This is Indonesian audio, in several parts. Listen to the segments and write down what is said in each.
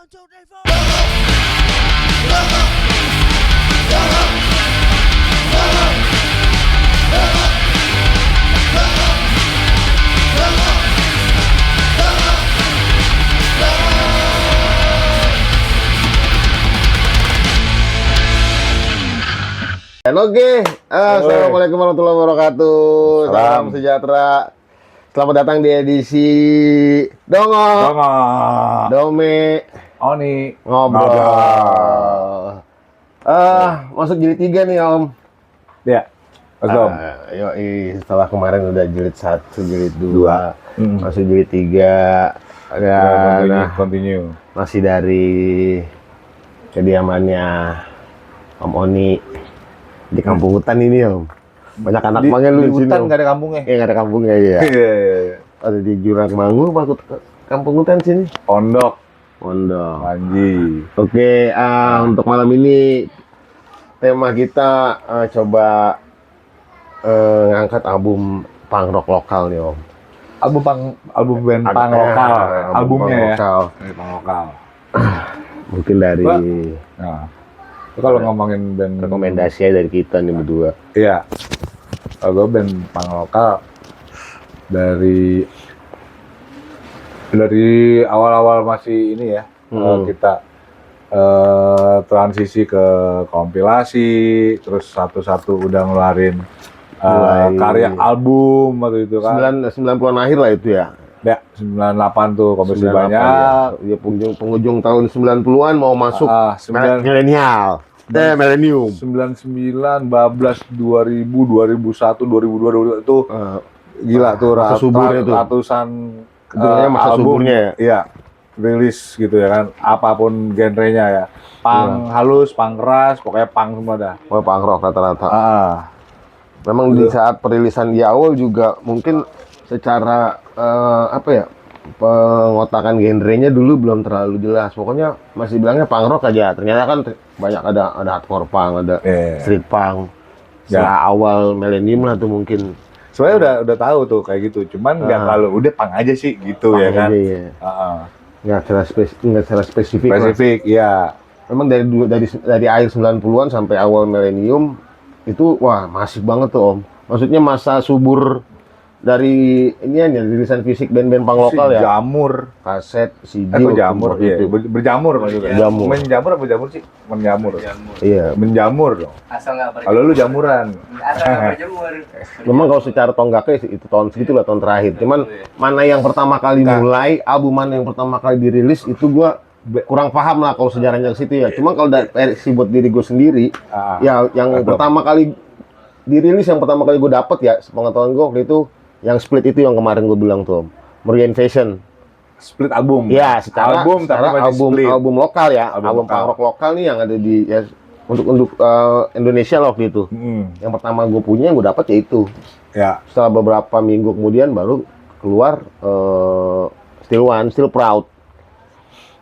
Oke, assalamualaikum warahmatullahi wabarakatuh. Salam sejahtera. Selamat datang di edisi Dongo, Dome, Oni Ngobrol. Masuk jilid 3 nih Om. Ya, Setelah kemarin udah jilid 1, jilid 2, masuk jilid 3. Continue. Masih dari kediamannya Om Oni di kampung hutan ini Om. Banyak anak mangga lu di hutan sini. nggak ada kampungnya. Nggak ada kampungnya ya. Iya. Ada di Jurang Mangu, masuk kampung hutan sini. Pondok. Anji. Oke, untuk malam ini tema kita coba ngangkat album punk rock lokal nih Om. Album band punk lokal. Albumnya ya. Punk lokal. Mungkin dari. Nah. Kalau ngomongin band rekomendasi dari kita nih berdua. Iya. Kalau gue band punk lokal dari awal-awal masih ini ya, kita transisi ke kompilasi, terus satu-satu udah ngeluarin karya album waktu itu kan. 90-an akhir lah itu ya. Ya, 98 tuh kompilasi banyak. Ya, penghujung tahun 90-an mau masuk milenial. Milenium. 99, 12, 2000, 2001, 2002 itu gila tuh ratusan masa album suburnya ya. Iya, rilis gitu ya kan. Apapun genrenya ya. Punk halus, punk keras, pokoknya punk semua dah. Pokoknya punk rock rata-rata. Memang di saat perilisan di awal juga mungkin secara pengotakan genrenya dulu belum terlalu jelas. Pokoknya masih bilangnya punk rock aja. Ternyata kan banyak ada hardcore punk, ada street punk. Setelah awal milenium lah tuh mungkin. Sebenarnya udah tahu tuh kayak gitu. Cuman nggak terlalu udah punk aja sih gitu punk ya kan. Nggak secara spesifik. Ya. Memang dari akhir 90-an sampai awal milenium itu wah masif banget tuh Om. Maksudnya masa subur dari rilisan fisik band-band punk lokal ya. Jamur, kaset, CD, jamur, iya. Berjamur maksudnya. Jamur. Menjamur apa jamur sih? Menjamur. Iya. Menjamur dong. Asal nggak berjemur. Kalau lu jamuran. Asal nggak berjemur. Memang kalau secara tonggaknya itu tahun segitu lah, tahun terakhir. Cuman mana yang pertama kali mulai, album mana yang pertama kali dirilis itu gua kurang paham lah kalau sejarahnya ke situ ya. Cuma kalau dari buat diri gue sendiri, ya yang pertama kali dirilis, yang pertama kali gue dapet ya, sepengetahuan gue waktu itu yang split itu yang kemarin gue bilang tuh, Meriah Invasion. Split album. Ya, secara album lokal ya, album punk rock lokal nih yang ada di ya untuk Indonesia lah waktu itu. Yang pertama gue punya, yang gue dapet ya itu. Ya. Setelah beberapa minggu kemudian baru keluar Still One, Still Proud.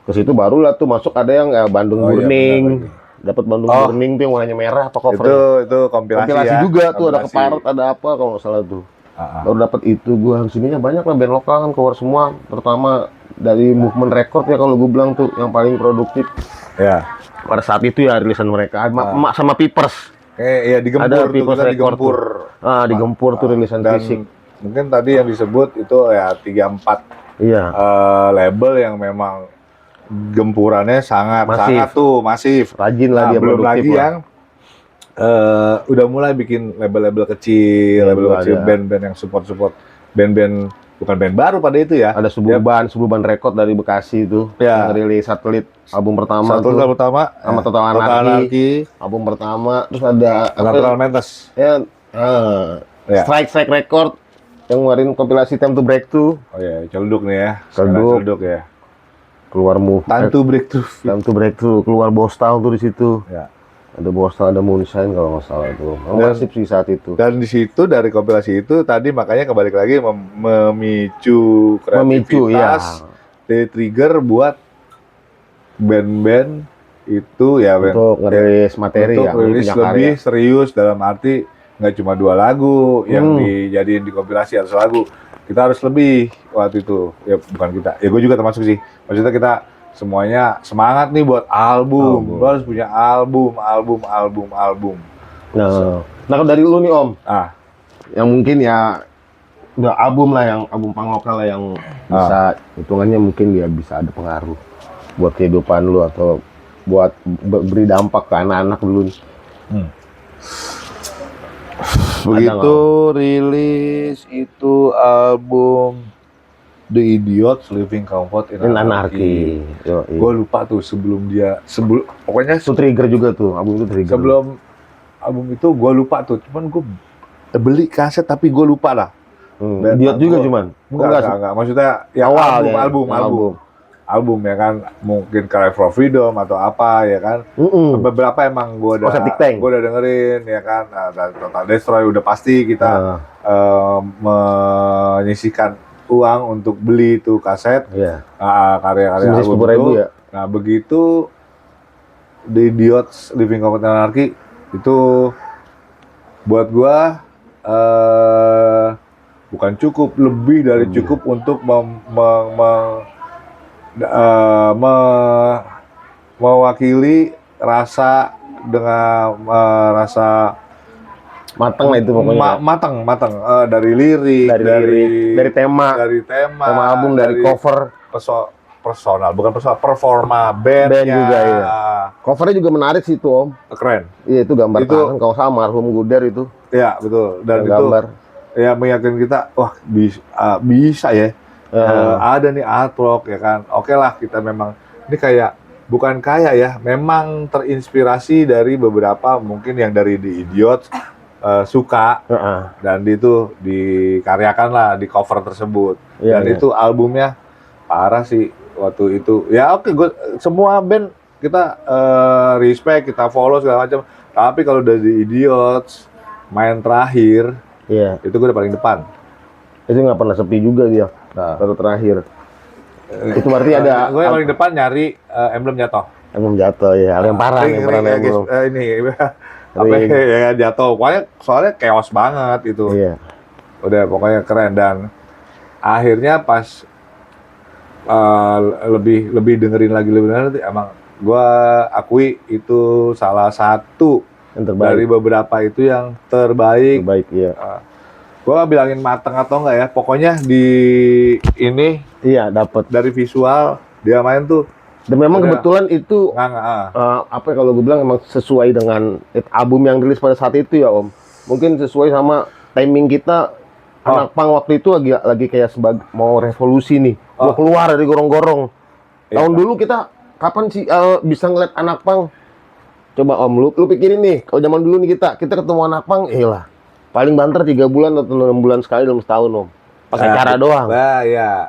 Ke situ barulah tuh masuk ada yang Bandung Burning. Dapat Bandung Burning tuh yang warnanya merah apa cover. Itu kompilasi ya. Juga tuh ada Keparot, ada apa kalau nggak salah tuh. Baru dapat itu. Gua sininya banyak lah band lokal kan keluar semua, terutama dari Movement Record ya kalau gue bilang tuh yang paling produktif. Ya. Pada saat itu ya rilisan mereka Emak sama Pipers. Ya digempur ada tuh, Pipers Record digempur. Digempur tuh rilisan fisik. Mungkin tadi yang disebut itu ya 3-4 label yang memang gempurannya sangat masif. Rajin lah dia belum lagi lah. yang udah mulai bikin label-label kecil, band-band yang support band-band bukan band baru pada itu ya. Ada Suburban Record dari Bekasi itu yang rilis Satelit album pertama sama Total Anarchy album pertama. Terus ada Natural Mentes Strike Record yang ngeluarin kompilasi Time to Break Through. Celduk nih ya. Celduk ya. Keluar Time to Break Through. Keluar Bostal tuh di situ. Ya. Ada Bostal, ada Moonshine kalau nggak salah itu. Masif sih saat itu. Dan di situ dari kompilasi itu tadi makanya kembali lagi memicu kreativitas, trigger buat band-band itu ya untuk ngerilis materi untuk rilis lebih serius dalam arti nggak cuma 2 lagu yang dijadiin di kompilasi harus lagu. Kita harus lebih waktu itu ya, bukan kita ya, gue juga termasuk sih, maksudnya kita semuanya semangat nih buat album. Lu harus punya album. Nah, kalau dari lu nih Om, Ah, yang mungkin ya udah album lah, yang album punk lokal lah yang bisa hitungannya mungkin dia bisa ada pengaruh buat kehidupan lu atau buat beri dampak ke anak-anak dulu nih. begitu rilis itu album The Idiots Living Comfort in Anarchy. Gue lupa tuh pokoknya Itu trigger juga tuh, album itu trigger. sebelum album itu gue lupa tuh, cuman gue beli kaset tapi gue lupa lah. Idiot juga cuman. Enggak. Maksudnya ya Awal album ya kan, mungkin Cry for Freedom atau apa ya kan. Beberapa emang gue udah dengerin ya kan. Total Destroy udah pasti kita menyisihkan uang untuk beli tuh kaset. Karya-karya album itu. Ya? Nah begitu The Idiots Living Comfort in Anarchy itu buat gue bukan cukup, lebih dari cukup untuk mewakili rasa dengan rasa matang lah itu pokoknya. Matang dari lirik, dari tema album, dari cover, personal, bukan personal, performa bandnya juga ya. Covernya juga menarik sih itu Om. Keren. Iya itu gambar tangan kalau sama almarhum Guder itu. Iya betul. Dan itu gambar. Ya meyakinkan kita, wah bisa ya. Ada nih artwork ya kan. Oke lah, kita memang ini bukan memang terinspirasi dari beberapa mungkin yang dari The Idiots suka dan itu dikaryakan lah di cover tersebut. Dan itu albumnya parah sih waktu itu. Ya oke, semua band kita respect, kita follow segala macam. Tapi kalau dari The Idiots main terakhir, itu gue udah paling depan. Itu nggak pernah sepi juga dia. Baru terakhir. Itu berarti ada. Gue yang paling depan nyari emblem jatuh. Emblem jatuh ya. Yang parah nih emblem. Ini apa ya jatuh. Pokoknya soalnya chaos banget itu. Iya. Udah pokoknya keren dan akhirnya pas lebih dengerin lagi emang gue akui itu salah satu dari beberapa itu yang terbaik. Iya. Gue bilangin mateng atau enggak ya, pokoknya di ini dapat dari visual dia main tuh. Dan memang kebetulan itu apa kalau gue bilang emang sesuai dengan album yang rilis pada saat itu ya Om. Mungkin sesuai sama timing kita. Anak punk waktu itu lagi kayak mau revolusi nih. Mau keluar dari gorong-gorong. Tahun dulu kita kapan sih bisa ngeliat anak punk? Coba Om, lu pikirin nih, kalau zaman dulu nih kita ketemu anak punk, paling banter 3 bulan atau 6 bulan sekali dalam setahun Om. Pas acara doang.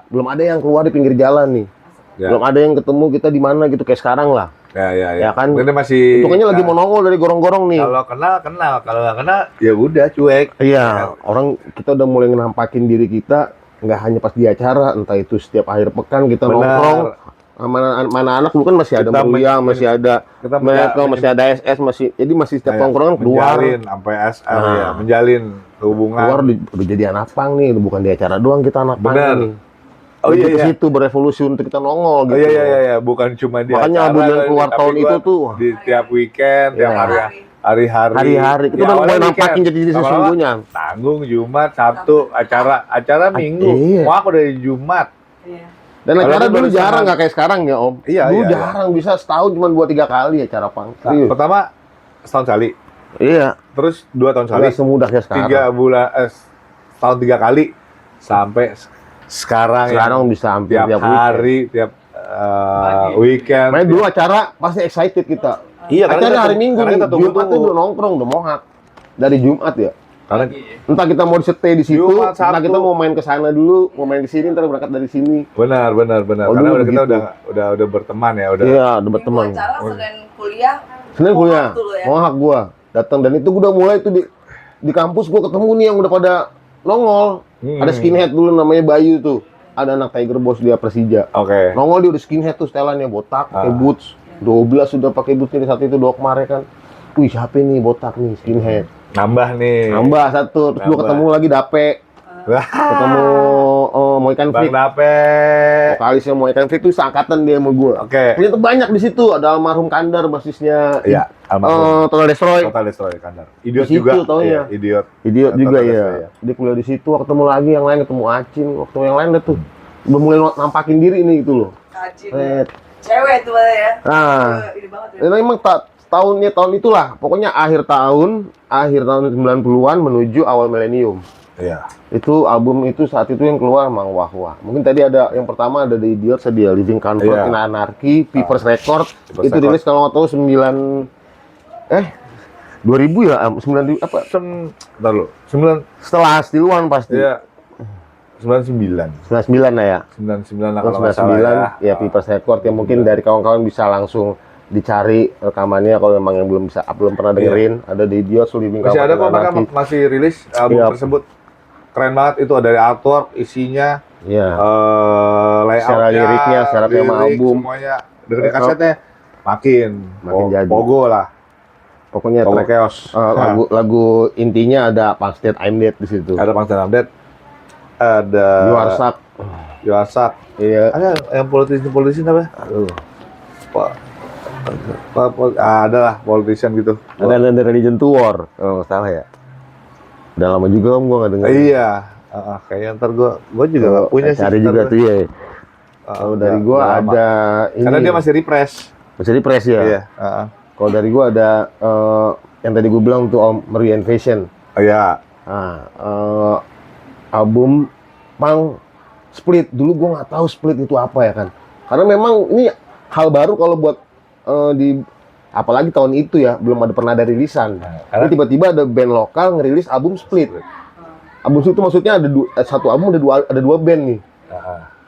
Belum ada yang keluar di pinggir jalan nih. Belum ada yang ketemu kita di mana gitu kayak sekarang lah. Ya kan? Ini masih hitungannya lagi mau nongol dari gorong-gorong nih. Kalau kenal, kalau nggak kenal ya udah cuek. Iya, orang kita udah mulai nampakin diri kita nggak hanya pas di acara, entah itu setiap akhir pekan kita nongkrong. Mana anak lu kan masih ada Mulia, masih ada Mereka, masih ada SS, jadi masih setiap nongkrongan keluar sampai SR ya, menjalin hubungan. Keluar udah jadi anak pang nih, bukan di acara doang kita anak pang nih. Ke situ berevolusi untuk kita nongol gitu. Iya, bukan cuma di makanya album yang keluar tahun itu tuh di tiap weekend, tiap hari-hari. Itu udah mulai nampakin jadi sesungguhnya. Tanggung Jumat, Sabtu, acara Minggu. Wah, aku dari Jumat. Dan acara dulu jarang, nggak kayak sekarang ya Om. Dulu jarang, bisa setahun cuma 2-3 kali acara pang. Pertama setahun sekali. Iya. Terus 2 tahun sekali. Nggak semudahnya sekarang. 3 bulan, setahun 3 kali sampai sekarang bisa hampir tiap hari, tiap weekend. Main dulu acara pasti excited kita. Iya, acara hari Minggu nih, Jumat itu udah nongkrong, udah mohak. Dari Jumat ya. Karena entah kita mau stay di situ, entah kita mau main ke sana dulu, mau main di sini, ntar berangkat dari sini. Benar. Karena kita udah berteman ya, udah. Iya, udah berteman. Senin kuliah. Mohak gua datang dan itu gua udah mulai itu di kampus gua ketemu nih yang udah pada nongol. Ada skinhead dulu namanya Bayu tuh. Ada anak Tiger Boss dia Persija. Oke. Nongol dia udah skinhead tuh setelannya botak, pakai boots. 12 sudah pakai boots nih saat itu dua kemarin kan. Wih, siapa nih botak nih skinhead? Nambah 1, terus gua ketemu lagi Dape. Ketemu Mohican Bang Freak. Dape. Vokalisnya Mohican Freak itu seangkatan dia sama gua. Oke. Ternyata banyak di situ, ada almarhum Kandar basisnya. Iya, almarhum. Total Destroy. Total Destroy Kandar. Idiot Di situ juga. taunya. Iya, idiot. Idiot Total juga Destroy, ya. Dia kuliah di situ, ketemu lagi yang lain, ketemu Acin, waktu yang lain udah tuh. Udah mulai nampakin diri nih gitu loh. Kacin. Eh, Cewek tuh ya. Nah, Ini banget ya. dan emang tahun itulah, pokoknya akhir tahun 90-an menuju awal milenium. Iya. Itu album itu saat itu yang keluar emang wah. Mungkin tadi ada yang pertama ada The Idiot, dia Living Comfort Iya. in Anarchy, People's Record. People's Itu Record. rilis kalau nggak tahu 2000 ya, 9 apa? Bentar lu. 9 Setelah Still One pasti. iya. 99. 99 lah ya. 99 lah Tahun kalau nggak salah 99 ya People's Record yang mungkin dari kawan-kawan bisa langsung dicari rekamannya kalau memang yang belum pernah dengerin. Ada The Idiot, Living Masih Comfort ada in kok, mereka Anarchy. masih rilis album Iya. tersebut. Keren banget itu, dari artwork, isinya, Iya. layoutnya, Secara liriknya, secara tema lirik, album. semuanya. Dengerin kasetnya, makin jadi. pogo lah, Pokoknya pogo track chaos. lagu intinya ada Punk State I'm Dead di situ. Ada Pangsa Update, ada You Are Suck. You Are Suck. Iya. Ada yang politician apa? Aduh. Ada lah politician gitu. Ada The Religion to War kalau nggak salah ya. Udah lama juga om gua nggak denger. Iya, kayaknya ntar gua juga nggak punya sih. Cari ntar juga gua. tuh ya. Kalau dari gua udah lama. ada ini. Karena dia masih refresh. masih di press ya. Iya. Kalau dari gua ada yang tadi gua bilang tuh Om Marie Invasion. Iya. Nah, album punk split. Dulu gua nggak tahu split itu apa ya kan. Karena memang ini hal baru kalau buat apalagi tahun itu ya belum pernah ada rilisan. karena- Tapi tiba-tiba ada band lokal ngerilis album split. Album split itu maksudnya satu album ada dua band nih.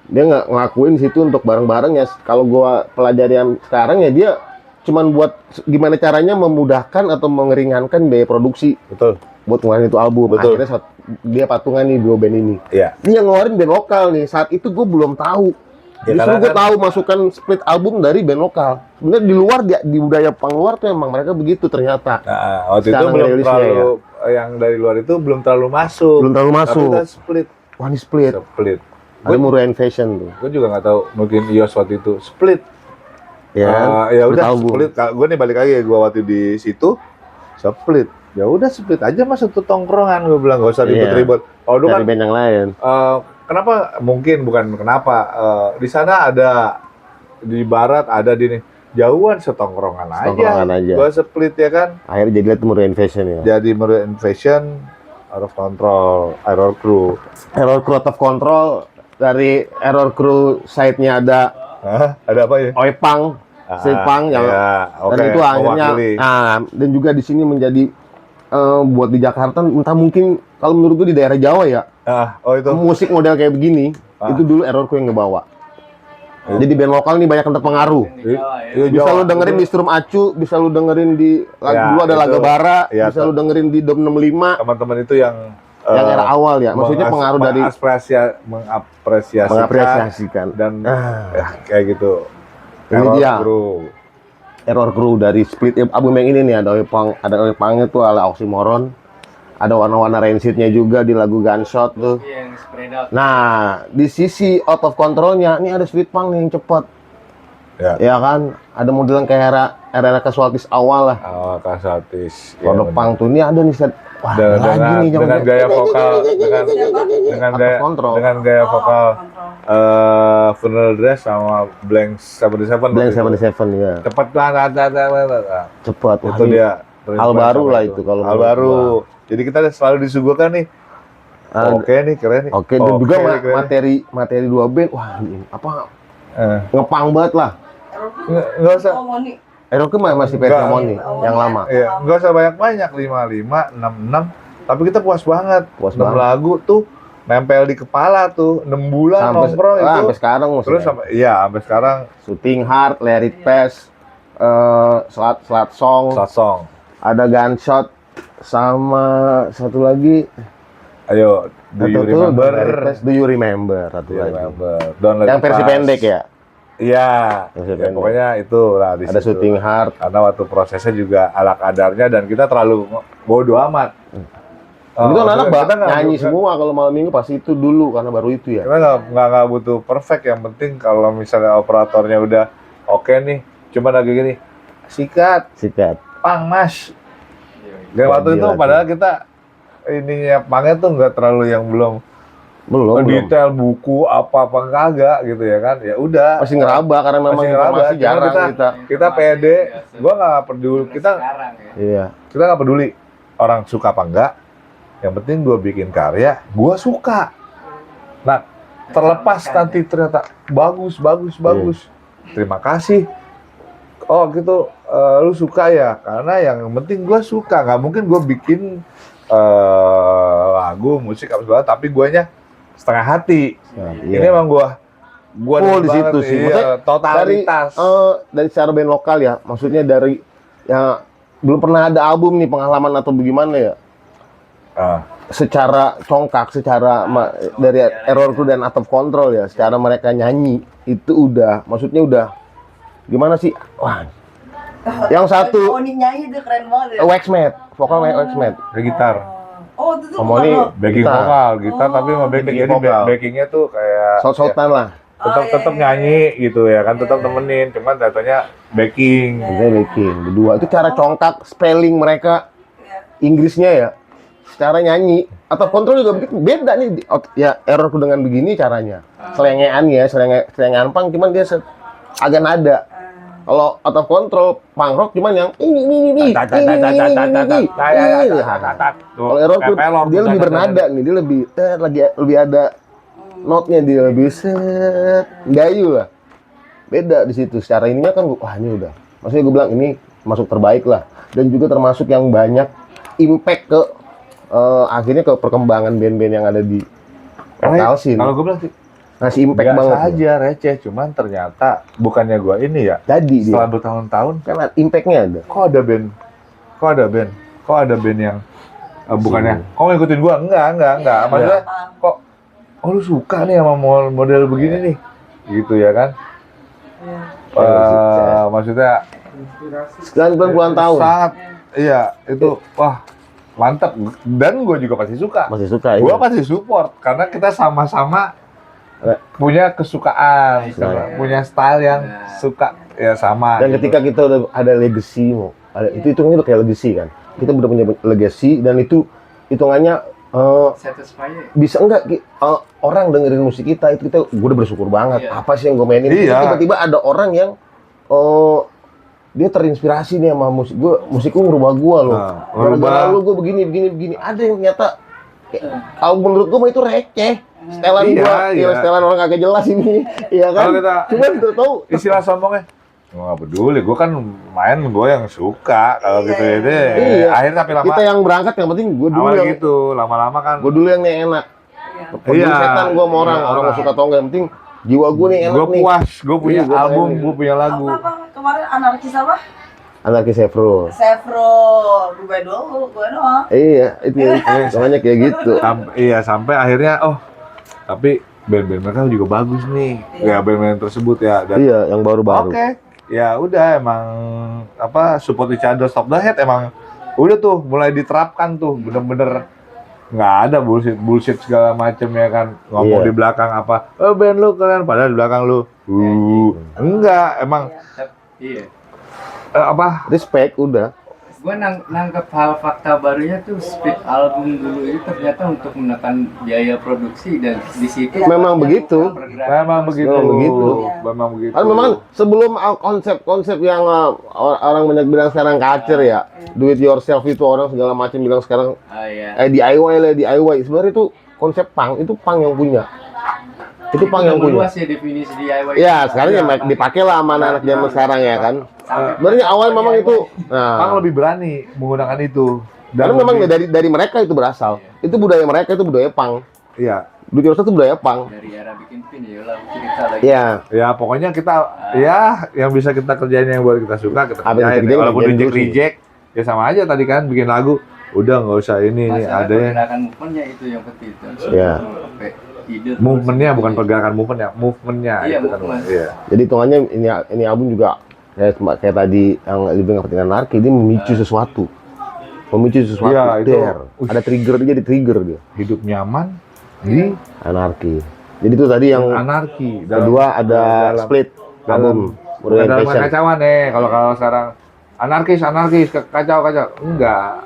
Dia nggak ngelakuin situ untuk bareng-bareng ya. Kalau gua pelajari yang sekarang ya dia cuman buat gimana caranya memudahkan atau mengeringankan biaya produksi Betul. buat ngeluarin itu album. Betul. Akhirnya dia patungan nih dua band ini. Iya. Dia yang ngeluarin band lokal nih. Saat itu gue belum tahu. Ya, Justru karena gue kan- tahu masukan split album dari band lokal. Sebenarnya di luar di budaya punk luar tuh emang mereka begitu ternyata. Nah, waktu itu Secara belum ngerilisnya terlalu yang dari luar itu belum terlalu masuk. Belum terlalu Tapi masuk. kita split. Wah ini split. Split. Ada Muru Invasion tuh. Gue juga nggak tahu, mungkin Ios waktu itu split. Ya, kan? Ya Split udah album. split. Gue nih balik lagi, gue waktu di situ split. Ya udah split aja mas satu tongkrongan, gue bilang gak usah Iya. ribet-ribet. Oh dulu Dari kan band yang lain. kenapa mungkin bukan kenapa di sana ada di barat ada di nih jauhan setongkrongan Setongkrongan aja. Gue split ya kan. Akhirnya jadilah itu Muru Invasion ya. Jadi Murder Invasion, Out of Control, Error Crew. Error Crew Out of Control. Dari Error Crew side-nya ada Hah? Ada apa ya? Oipang, Street Punk yang ya, dan itu akhirnya mewakili. dan juga di sini menjadi buat di Jakarta entah mungkin kalau menurut gue di daerah Jawa ya Oh itu. musik model kayak begini itu dulu Error Crew yang ngebawa. Jadi band lokal nih banyak yang terpengaruh. Iya, Bisa Jawa. lu dengerin di Strum Acu, bisa lu dengerin di Ya, dulu ada itu. Laga Bara, Ya, bisa lu dengerin di Dom 65 Teman-teman itu yang yang era awal ya. Maksudnya pengaruh dari mengapresiasikan. dan Ah. ya, kayak gitu. Ini Error dia. Crew. Error Crew dari split album yang ini nih ada Oipangnya tuh ala Oxymoron. Ada warna-warna rancid-nya juga di lagu Gunshot tuh. Yang spread out. Nah, di sisi Out of Control-nya ini ada Sweet Punk nih yang cepat. Ya. Ya kan? Ada model yang kayak era Casualties awal lah. Kasatis. Produk punk tuh ini ada nih set. Wah, lagi nih dengan gaya vokal dengan Out of gaya Control. dengan gaya vokal Funeral Dress sama Blank 77. Blank 77 ya. Cepat banget. Cepat. Wah, Itu ini dia. hal baru lah itu kalau hal menurut baru. Jadi kita selalu disuguhkan nih. Ah, Oke nih keren nih. Oke, dan juga nih, keren. materi dua band. Wah, ini apa Eh, ngepang banget lah. nggak usah. Moni. Error Crew masih versi Enggak. Moni yang lama. Iya, nggak usah banyak-banyak, 55, 66. Tapi kita puas banget. Puas 6 banget. lagu tuh nempel di kepala tuh, 6 bulan nongkrong itu. sampai sekarang masih. Terus sampai sekarang Shooting Hard, Let It Pass, Slat Song, song. ada Gunshot, sama satu lagi. Ayo, do you Atau tuh, remember? Let It Pass, Do You Remember satu Do you lagi. remember? Don't let Yang it versi pass. pendek ya. Iya. Versi Ya, pendek. pokoknya itu lah di Ada situ. Shooting Hard. Karena waktu prosesnya juga ala kadarnya dan kita terlalu bodo amat. Itu anak-anak kita nggak- nyanyi nggak- semua kalau malam minggu pasti itu dulu karena baru itu ya. Kita nggak butuh perfect, yang penting kalau misalnya operatornya udah oke nih, cuma lagi gini, sikat, Sikat. pang mas. Gak waktu itu Gila, padahal kita ininya pangnya tuh nggak terlalu yang belum Belum. detail buku apa kagak gitu ya kan, ya udah Masih ngeraba karena memang masih ngeraba. informasi Cuma jarang kita. kita pede, gua nggak peduli, kita sekarang ya. Iya. nggak peduli orang suka apa enggak, yang penting gua bikin karya gua suka. Nah, terlepas nanti ternyata bagus, terima kasih. Oh gitu, lu suka ya, karena yang penting gua suka. Nggak mungkin gua bikin lagu musik apa segala tapi guanya setengah hati. Nah, Ini iya. emang gua Full di banget, situ sih. iya, Maksudnya totalitas. Dari secara band lokal ya, maksudnya dari ya belum pernah ada album nih pengalaman atau bagaimana ya. Ah, Secara congkak, dari Error Crew dan Out of Control ya, secara mereka nyanyi itu udah, maksudnya udah gimana sih? Wah, yang satu Oni nyanyi tuh keren banget ya. Waxmate, vokal Waxmate. ada gitar, Oh, itu tuh Om bukan Oni lo. backing gitar. vokal, gitar tapi sama backing, Backing jadi vokal. backingnya tuh kayak Saut-sautan lah. tetap iya, tetap iya. nyanyi gitu ya kan, tetap Iya. nemenin, cuman datanya backing. Itu backing. Berdua itu cara congkak spelling mereka Iya. Inggrisnya ya. Secara nyanyi atau kontrol juga begitu beda nih. Ya Error Crew dengan begini caranya. Selengean ya, selengean pang cuman dia agak nada. Kalau Out of Control punk rock cuman yang ini. Kalau Error Crew dia lebih bernada nih, dia lebih ada notnya, dia lebih set gayu lah. Beda di situ. Secara ininya kan wah ini udah. Maksudnya gue bilang ini masuk terbaik lah dan juga termasuk yang banyak impact ke akhirnya ke perkembangan band-band yang ada di lokal scene. Kalau gue bilang sih Ngasih impact biasa banget. aja, receh, cuman ternyata bukannya gua ini ya, Jadi setelah dia bertahun-tahun kan impactnya ada. kok ada band yang bukannya kok ngikutin gua, enggak maksudnya kok lu suka nih sama model begini nih gitu ya kan. Maksudnya 90-an tahun sangat, iya itu wah mantap, dan gue juga pasti suka, masih suka gue ya. pasti support karena kita sama-sama punya kesukaan, punya style yang suka ya sama. Dan gitu. ketika kita udah ada legacy, itu hitungannya udah kayak legacy kan. Kita udah punya legacy dan itu hitungannya Satisfying. bisa enggak orang dengerin musik kita itu gue udah bersyukur banget. Iya. Apa sih yang gue mainin? Iya. Terus tiba-tiba ada orang yang dia terinspirasi nih sama musik gue, musikku merubah gue loh. Nah, Gara-gara merubah. lu gue begini. Ada yang ternyata kalau menurut gue mah itu receh. Setelan Iya, gua, iya. setelan orang kagak jelas ini, iya kan? Kalau kita Cuman tuh tahu istilah sombongnya, gue nggak peduli, gue kan main, gue yang suka kalau gitu ya deh. Iya. Akhirnya tapi lama kita yang berangkat yang penting gue dulu awal yang gitu, lama-lama kan. gue dulu yang enak. Peduli Iya. setan gue sama orang, Iya, orang orang. suka atau enggak, yang penting jiwa gue nih enak Gue nih. puas, gue punya Iya, gua album, mainin. gue punya lagu. Apa kemarin anarkis apa? Anarki Sevro. Sevro, gue doang. Iya, itu namanya kayak gitu. Iya, sampai akhirnya tapi band-band mereka juga bagus nih. Iya. Ya band-band tersebut ya. Dan Iya, yang baru-baru. oke, ya udah emang support each other, stop the hate, emang udah tuh mulai diterapkan tuh bener-bener nggak ada bullshit segala macem ya kan, ngomong Iya. di belakang apa band lu keren padahal di belakang lu enggak, emang Iya. Respect udah. Gue nangkep hal fakta barunya tuh speed album dulu itu ternyata untuk menekan biaya produksi dan di situ Memang begitu. memang begitu. Memang begitu. Memang begitu. Kan memang sebelum konsep-konsep yang orang banyak bilang sekarang culture ya, do it yourself itu orang segala macam bilang sekarang iya. DIY lah DIY. Sebenarnya itu konsep punk, itu punk yang punya. Itu punk yang punya. Luas ya definisi DIY. Ya, sekarang ya dipakai lah sama anak zaman sekarang ya kan. Sebenarnya awal memang itu, Pang lebih berani menggunakan itu. karena memang dari mereka itu berasal. Itu budaya mereka, itu budaya punk. Iya. Do it yourself itu budaya punk. Dari era bikin pin ya lah cerita lagi. Iya. Ya pokoknya kita ya yang bisa kita kerjain yang buat kita suka kita Apa yang kerjain. kerjain, Walaupun kerjain dulu sih. reject ya sama aja tadi kan bikin lagu. Udah nggak usah ini nih Masalah ada pergerakan movementnya itu yang penting itu. Iya. Sampai ide. movementnya, bukan pergerakan movementnya. Iya, itu kan. movement. Iya. Jadi hitungannya ini album juga kayak tadi yang Living Of Anarchy, dia memicu sesuatu. Memicu sesuatu. Iya, itu. Ada trigger, dia di trigger dia. Hidup nyaman di Anarki. Jadi itu tadi yang anarki. kedua ada split album bukan dalam Orientation. kekacauan kalau sekarang anarkis kacau enggak,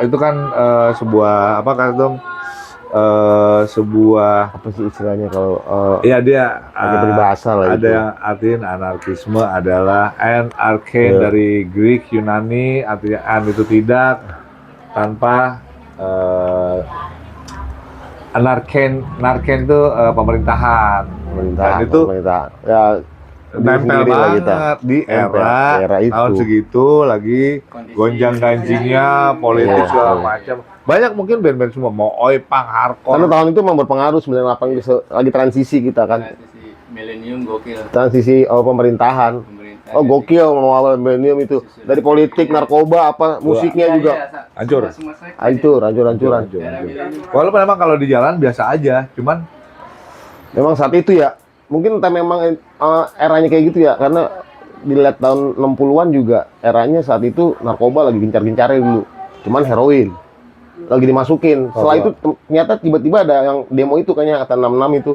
itu kan sebuah apa kan dong, sebuah Apa sih istilahnya kalau ya dia ada peribahasa lah ada itu. yang artinya anarkisme adalah arcane Iya. dari Greek Yunani, artinya itu tidak, tanpa narken itu pemerintahan. Dan itu pemerintah. Ya nempel sendiri lah kita. banget di Nempel, era itu. tahun segitu lagi Kondisi gonjang ganjingnya politik Iya. segala macam. Banyak mungkin band-band semua mau oi punk hardcore. Karena tahun itu memang berpengaruh 98 bisa lagi transisi kita kan. transisi milenium gokil Transisi pemerintahan. pemerintah. Oh gokil mau awal milenium itu. Dari politik, narkoba, apa musiknya juga Hancur. hancur. Walaupun memang kalau di jalan biasa aja, cuman Memang saat itu ya, mungkin entah memang eranya kayak gitu ya, karena dilihat tahun 60-an juga eranya saat itu narkoba lagi gencar-gencarnya dulu. Cuman heroin lagi dimasukin. Setelah itu ternyata tiba-tiba ada yang demo itu kayaknya kata 66 itu.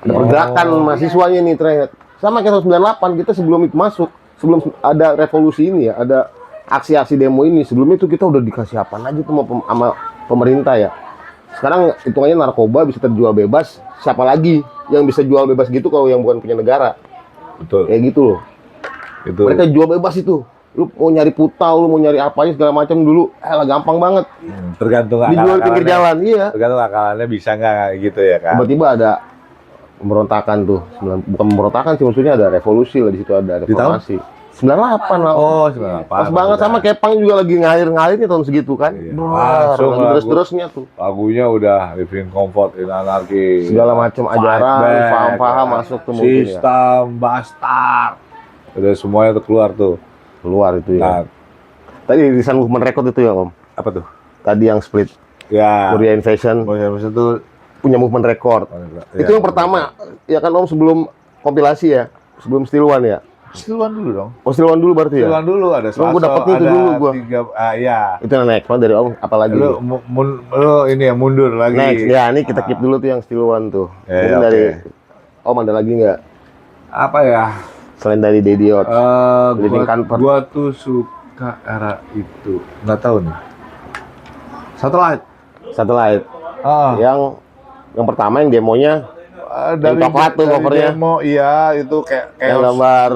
Ada pergerakan mahasiswanya nih ternyata. Sama kayak tahun 98 kita sebelum itu masuk, sebelum ada revolusi ini ya, ada aksi-aksi demo ini. Sebelum itu kita udah dikasih apa aja tuh sama pemerintah ya. Sekarang hitungannya narkoba bisa terjual bebas, siapa lagi yang bisa jual bebas gitu kalau yang bukan punya negara? betul Kayak gitu loh. itu. Mereka jual bebas itu. Lu mau nyari putau, lu mau nyari apa aja segala macam dulu, lah gampang banget. Tergantung Dijual di pinggir jalan, iya. Tergantung akalannya bisa nggak gitu ya kan. Tiba-tiba ada pemberontakan tuh. Bukan pemberontakan sih, maksudnya ada revolusi lah di situ, ada Di tahun? reformasi. 98 lah. Oh, 98. Pas banget sama kayak Pang juga lagi ngalir-ngalirnya tahun segitu kan. Iya. Bro, Langsung lagi lagu. terus-terusnya tuh. Lagunya udah living comfort in anarchy. Segala macam Fight ajaran, back, paham-paham ya. masuk tuh mungkin ya. Sistem, bastard. Udah semuanya tuh keluar tuh. Keluar itu ya. Nah, Tadi irisan movement record itu ya Om. apa tuh? Tadi yang split Ya. Korea Invasion Maksudnya tuh punya movement record. ya, Itu yang pertama, ya kan Om sebelum kompilasi ya, sebelum Still One ya. Still One dulu dong. Oh Still One dulu berarti Still ya. One dulu ada Oh, gua Swaso, dapetnya itu ada dulu gua. 3 ya. Itu yang next one dari Om, apalagi? Lu, lu ini ya mundur lagi. Next, ya ini kita keep dulu tuh yang Still One tuh. Ya, Mungkin oke. dari Om ada lagi nggak? Apa ya? Selain dari Daddy Hot. Living Comfort. Gua tuh suka era itu. Nggak tahu nih. Satellite. Satellite. Ah. Yang pertama yang demonya Dari coklat tuh dari covernya. demo, iya itu kayak yang gambar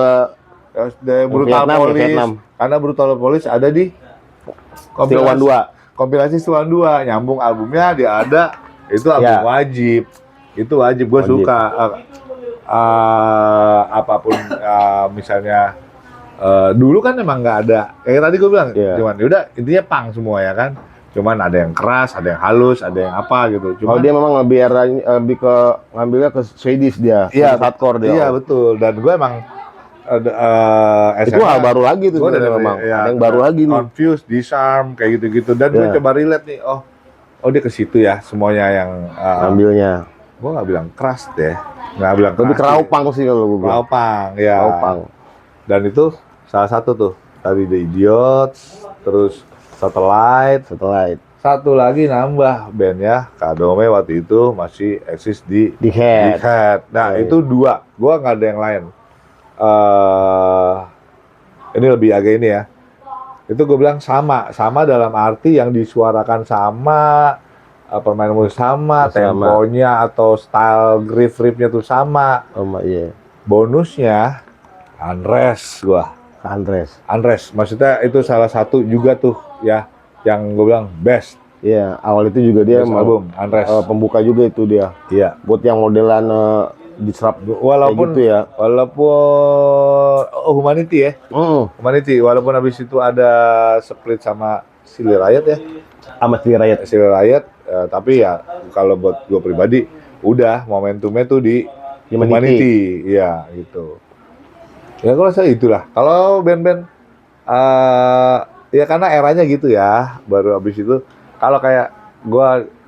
dari Brutal Vietnam, Police. Vietnam. Karena Brutal Police ada di Still One 2. kompilasi Still One 2, nyambung albumnya dia ada, itu album Ya. wajib. Itu wajib, gue Wajib. suka apapun misalnya dulu kan emang nggak ada, kayak tadi gue bilang, Iya. cuman yaudah intinya punk semua ya kan, cuman ada yang keras, ada yang halus, ada yang apa gitu. Kalau Cuman dia memang lebih ke ngambilnya ke Swedish dia, iya, hardcore dia. iya betul, dan gue emang Itu hal baru lagi tuh gue sebenarnya memang. ya, Ada yang baru lagi nih. Confused, Disarm, kayak gitu-gitu. Dan gue Iya. coba relate nih, oh dia ke situ ya semuanya yang Ngambilnya. gue nggak bilang keras deh, nggak bilang Lebih keras. kerawpang sih kalau gue bilang. Kerawpang, ya. Kerawpang. Dan itu salah satu tuh tadi The Idiots, terus Satellite. Satu lagi nambah band ya, Kadome waktu itu masih eksis di Di Head. Head. Nah Oke. itu 2, gue nggak ada yang lain. Ini lebih agak ini ya. Itu gue bilang sama dalam arti yang disuarakan sama, permainan musik sama, temponya atau style riff-riffnya tuh sama. Iya. Bonusnya Unrest gua. Unrest, maksudnya itu salah satu juga tuh ya yang gue bilang best. Iya, awal itu juga dia Best album Unrest. pembuka juga itu dia. Iya. Buat yang modelan disrupt Walaupun kayak gitu ya. Humanity ya. Humanity, walaupun habis itu ada split sama Silly Riot ya. Amat di rakyat. Silly Riot, tapi ya kalau buat gue pribadi udah momentumnya tuh di Humanity. Iya, gitu. Ya gue rasa itulah. Kalau band-band ya karena eranya gitu ya. Baru habis itu kalau kayak gue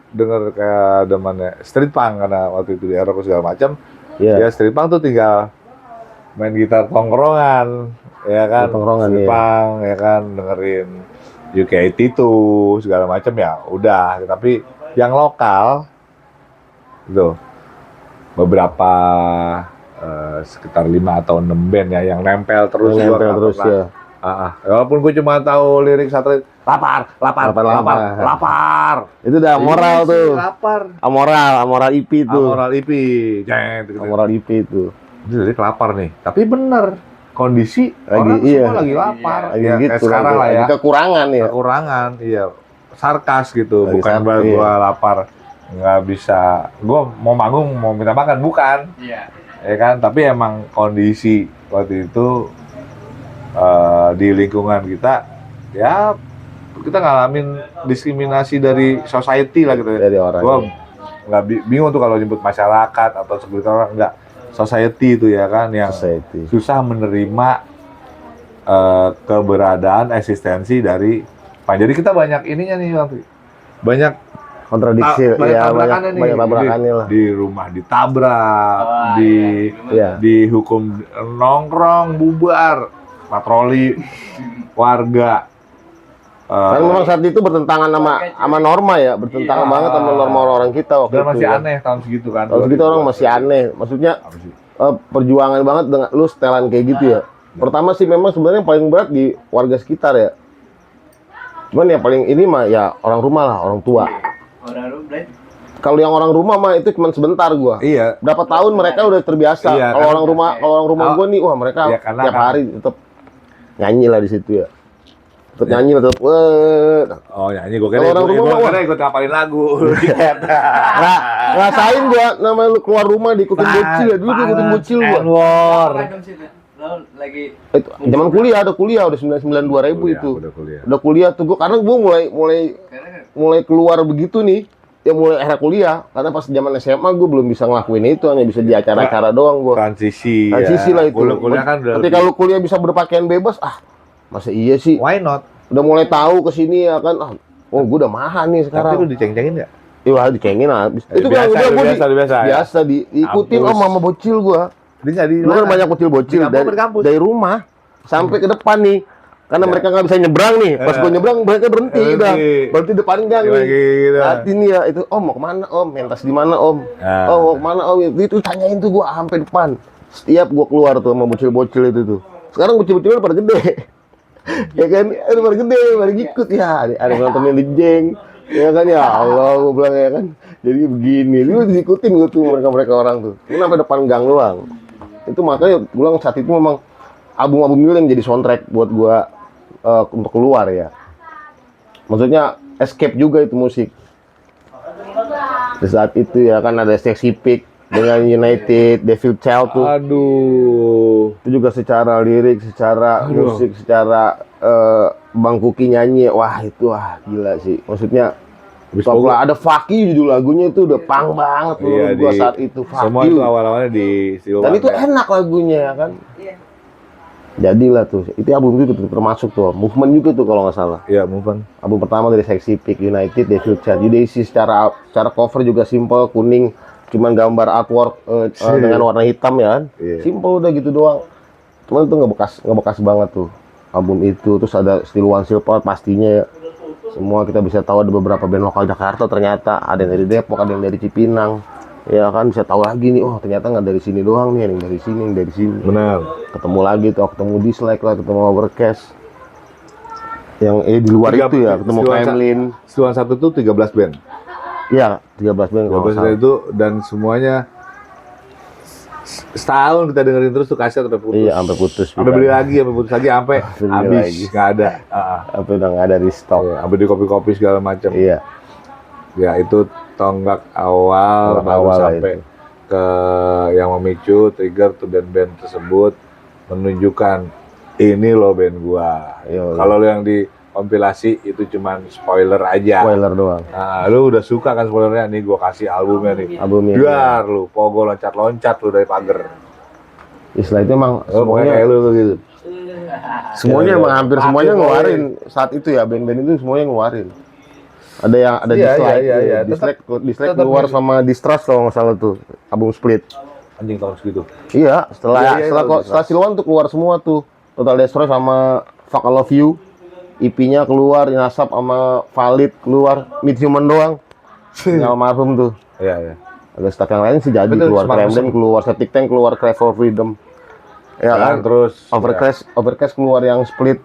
denger kayak demannya street punk karena waktu itu di era segala macam. Iya. Ya street punk tuh tinggal main gitar tongkrongan, ya kan? Tongkrongan, street iya. punk, ya kan, dengerin UK82 segala macam ya udah, tapi yang lokal itu beberapa sekitar 5 atau 6 band ya yang nempel terus. Yang gua nempel nggak terus pernah. ya. Walaupun gue cuma tahu lirik satu, lapar. Itu udah moral Iya sih, tuh. lapar. Amoral IP tuh. Amoral IP, jeng, gitu. Amoral IP itu. Itu lirik lapar nih, tapi bener kondisi Lagi, orang iya. semua lagi lapar. Lagi Ya, kayak gitu, sekarang lah ya. lagi kekurangan ya. Kekurangan, iya. Sarkas gitu, Lagi bukan sarkas, gue iya. lapar nggak bisa, gue mau manggung mau minta makan, bukan. Iya. Ya kan, tapi emang kondisi waktu itu di lingkungan kita ya kita ngalamin diskriminasi dari society lah gitu ya. Dari orang. Gue nggak bingung tuh kalau nyebut masyarakat atau seperti orang, enggak, society itu ya kan yang Society. susah menerima keberadaan eksistensi dari jadi kita banyak ininya nih, banyak Kontradiksi ya, tabrakannya nih. banyak tabrakannya lah. Di rumah ditabrak, Wah, Iya. dihukum nongkrong, bubar, patroli warga. Kan memang saat itu bertentangan sama norma ya, bertentangan Iya. banget sama norma orang kita waktu Dan itu. masih ya. aneh tahun segitu kan. Tahun segitu orang masih aneh. Maksudnya Apa sih? perjuangan banget dengan lu setelan kayak gitu ya. Pertama sih memang sebenarnya yang paling berat di warga sekitar ya. Cuman ya paling ini mah ya orang rumah lah, orang tua. Orang rumah. Kalau yang orang rumah mah itu cuma sebentar gua. Iya. Berapa tahun mereka udah terbiasa. Iya, Kalau kan- orang rumah gua nih, wah mereka Iya, karena tiap kan- hari tetap nyanyi lah di situ ya. Tetap nyanyi lah, tetap Oh nyanyi, gue kira Kalau orang rumah mah, ikut ngapalin lagu. Rasain gua namanya lu keluar rumah diikutin bocil ya, dulu diikutin bocil gua. War. Apa dong sih? Lo lagi Itu zaman kuliah ada kuliah udah 992.000 itu. Udah kuliah. Udah kuliah tuh gua karena gua karena mulai keluar begitu nih. Ya mulai akhirnya kuliah karena pas zaman SMA gua belum bisa ngelakuin itu, hanya bisa di acara-acara doang gua. Transisi Transisi ya. lah itu. Kuliah kan udah Ketika lu kuliah bisa berpakaian bebas, masa iya sih? why not? Udah mulai tahu ke sini ya kan. Oh, gua udah mahan nih Tapi sekarang. lu diceng-cengin nggak? Wah, dicengin habis. Itu Biasa, kan udah gua biasa ya? biasa diikutin Kampus. sama bocil gua. Bisa di Lu kan banyak bocil-bocil Di kampus, di kampus. dari rumah sampai ke depan nih. Karena Ya. mereka nggak bisa nyebrang nih. Pas Ya. gua nyebrang mereka berhenti Berhenti. udah. Berhenti depan gang nih. gitu. Hati nih ya itu, Om mau kemana Om? Mentas di mana Om? Ya. Oh mau kemana Om? Itu tanyain tuh gua sampai depan. Setiap gua keluar tuh sama bocil-bocil itu tuh. Sekarang bocil-bocilnya pada gede. Ya kan, pada gede, pada ngikut ya. Ada yang nontonin di jeng. Ya kan ya Allah, gua bilang ya kan. Jadi begini, lu diikutin gua tuh mereka orang tuh. Ini sampai depan gang doang. Itu makanya gua bilang saat itu memang album-album itu yang jadi soundtrack buat gua untuk keluar ya. Maksudnya escape juga itu musik. Di saat itu ya kan ada Sexy Pig dengan United, Devil Child tuh. Aduh. Itu juga secara lirik, secara musik, secara Bang Kuki nyanyi, wah gila sih. Maksudnya top lah. Ada Fuck You judul lagunya itu udah pang banget menurut gua saat itu. Fuck Semua You. itu awal-awalnya di Siluan. Dan itu enak lagunya ya kan. Iya. Jadilah tuh, itu album itu termasuk tuh, movement juga tuh kalau nggak salah. Iya, move on. Album pertama dari Sexy Pig, United, Devil Child. Jadi isi secara cover juga simple, kuning, cuman gambar artwork dengan warna hitam ya kan. Iya. Simple udah gitu doang. Cuman itu ngebekas banget tuh album itu. Terus ada Still One Silver pastinya ya. Semua kita bisa tahu ada beberapa band lokal Jakarta ternyata, ada yang dari Depok, ada yang dari Cipinang. Ya kan bisa tahu lagi nih, oh ternyata nggak dari sini doang nih, yang dari sini, yang dari sini. Benar. Ketemu lagi tuh, ketemu Dislike lah, ketemu Overcast. Yang di luar itu ya, ketemu Kremlin. Siluan satu tuh 13 band. Iya, 13 band kalau 13 nggak salah. band itu dan semuanya setahun kita dengerin terus tuh kaset sampai putus. Iya, sampai putus. Sampai beli lagi, sampai putus lagi, sampai Beli habis, lagi. nggak ada. Sampai udah nggak ada di stok. Sampai di kopi-kopi segala macam. Iya. Ya itu tonggak awal, Tonggak baru awal lah sampai itu. ke yang memicu trigger tuh band-band tersebut menunjukkan ini loh band gua. Iya, Kalau lo yang di kompilasi itu cuman spoiler aja. Spoiler doang. Nah, lu udah suka kan spoilernya, nih gua kasih albumnya nih. Albumnya. Biar lu pogo loncat-loncat lu dari pagar. Istilah itu emang Lu semuanya kayak lu tuh gitu. semuanya Ya, emang hampir pakai semuanya boy. ngeluarin saat itu ya, band-band itu semuanya ngeluarin. Ada yang ada Iya, Dislike, iya, iya. Dislike Tetap keluar mirip. sama Distrust kalau nggak salah tuh, album Split. Anjing tahun segitu. Iya, setelah Iya, iya, setelah tahu setelah Siluan tuh keluar semua tuh. Total Destroy sama Fuck I Love You. IP-nya keluar, Nasab sama Valid keluar, Meet Human doang. Yang almarhum tuh. Iya, iya. Ada stack yang lain sih jadi Betul, keluar, Smart Kremlin Musuh. keluar, Septic Tank keluar, Cry for Freedom. Ya kan? Terus Overcast keluar yang split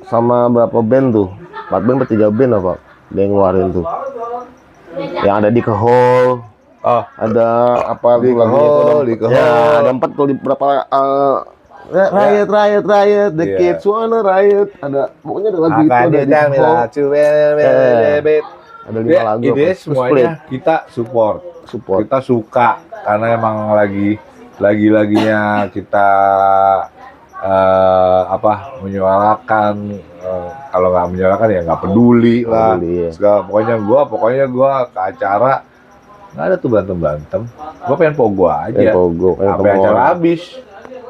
sama berapa band tuh? 4 band atau 3 band apa? Dia yang ngeluarin tuh. Yang ada di Kehol, oh, ada apa Di tuh lagunya Kehol, tuh, di Kehol. Ya, ada 4 tuh di berapa riot, the Iya. kids wanna riot. Ada pokoknya ada lagu itu akan ada di Kehol. Ada 5 Ya, lagu. ide apa. Terus semuanya kita support. Kita suka karena emang lagi-laginya kita menyuarakan, kalau nggak menyuarakan ya nggak peduli lah. Peduli, ya. Segala pokoknya gua ke acara nggak ada tuh berantem. Gua pengen pogo aja. Pogo, Sampai acara habis.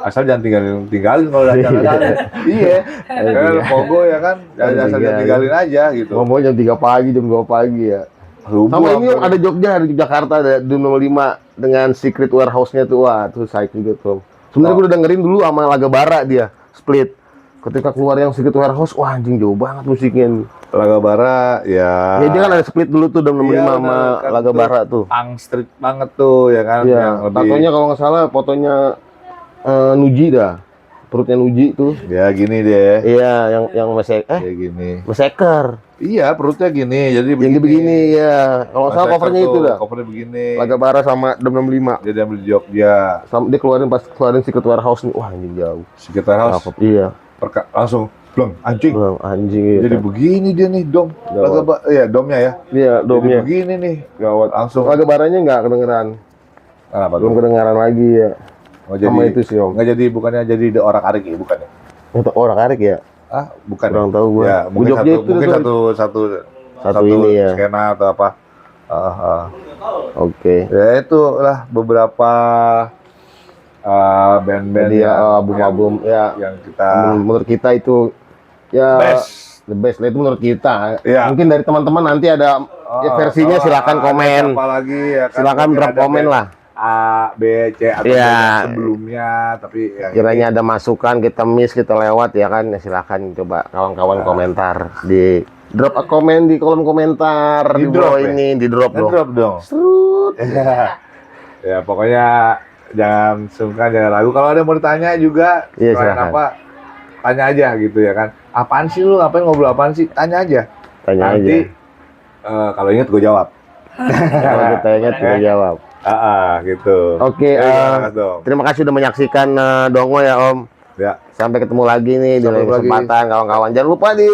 Asal jangan tinggalin kalau ada acara. Iya. Kan pogo ya kan. Asal jangan tinggalin aja gitu. Ngomongnya jam 3 pagi, jam 2 pagi ya. Sama ini yang ada Jogja, di Jakarta ada Doom 05 dengan Secret Warehouse-nya tuh. Wah, tuh psych juga tuh. Sebenarnya gue udah dengerin dulu sama Laga Bara dia, split. Ketika keluar yang Secret Warehouse, wah anjing jauh banget musiknya. Laga Bara ya. Ya dia kan ada split dulu tuh Doom 05 Iya, sama kan Laga tuh Bara tuh. punk street banget tuh ya kan. Iya, Yang lebih tatonya kalau nggak salah fotonya Nuji dah. Perutnya Nuji tuh. ya gini deh. Iya, yang Kayak gini. Meseker. Iya, perutnya gini. Jadi Yang begini ya. Kalau nggak salah Massacre covernya tuh, itu dah. Covernya begini. Laga Bara sama Doom 65. Dia diambil di Jogja. Sama dia keluarin Secret Warehouse nih. Wah, anjing jauh. Sekitar house. Cakep. Iya. Langsung blong anjing. Bang, anjing iya. Jadi begini dia nih dom. Gawat. Iya, domnya ya. Iya, Jadi domnya. begini nih. Gawat. Langsung. Laga Baranya nggak kedengeran. Kenapa Belum tuh? kedengeran lagi ya. Oh, Sama itu sih, Om. Nggak jadi, bukannya jadi The Orak-arik ya, bukannya? Itu orang Arik ya? Ah, bukan. Kurang tahu gua. Ya, Di mungkin Jogja satu, itu mungkin tuh. satu ini ya. skena atau apa. Oke. Ya itulah beberapa band-band Jadi yang, album-album ya yang kita menurut kita itu ya best. the best lah itu menurut kita. Iya. Mungkin dari teman-teman nanti ada ya, versinya silakan komen. Apalagi ya kan, Silakan mungkin drop ada komen band lah. A, B, C atau Iya. band sebelumnya, tapi yang Kiranya ada masukan kita miss kita lewat ya kan ya silakan coba kawan-kawan komentar di drop a comment di kolom komentar Di di drop bawah ya? ini di drop dong. drop dong. Serut. Ya pokoknya jangan sungkan, jangan ragu. Kalau ada yang mau ditanya juga, Iya, selain silakan. apa, tanya aja gitu ya kan. Apaan sih lu? Ngapain ngobrol apaan sih? Tanya aja. Tanya Nanti kalau ingat gue jawab. aja. Kalau kita ingat kita jawab. Gitu. Oke, Terima kasih dong. terima kasih udah menyaksikan Dongo ya Om. Ya. Sampai ketemu lagi nih di Sampai lain ketemu lagi. kesempatan kawan-kawan. Jangan lupa di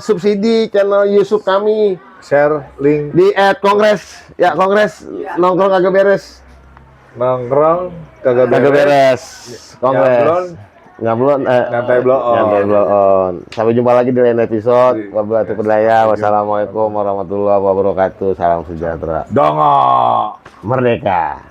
subsidi channel YouTube kami Share link di @kongres. Ya Kongres nongkrong kagak beres. nongkrong kagak Kagak beres. Kongres. Nyablon, Ngablon nyantai blow on. nyantai blow on. Sampai jumpa lagi di lain episode. Di- Wabillahi taufiq wal hidayah. Wassalamualaikum warahmatullahi wabarakatuh. Salam sejahtera. Dongo. Merdeka.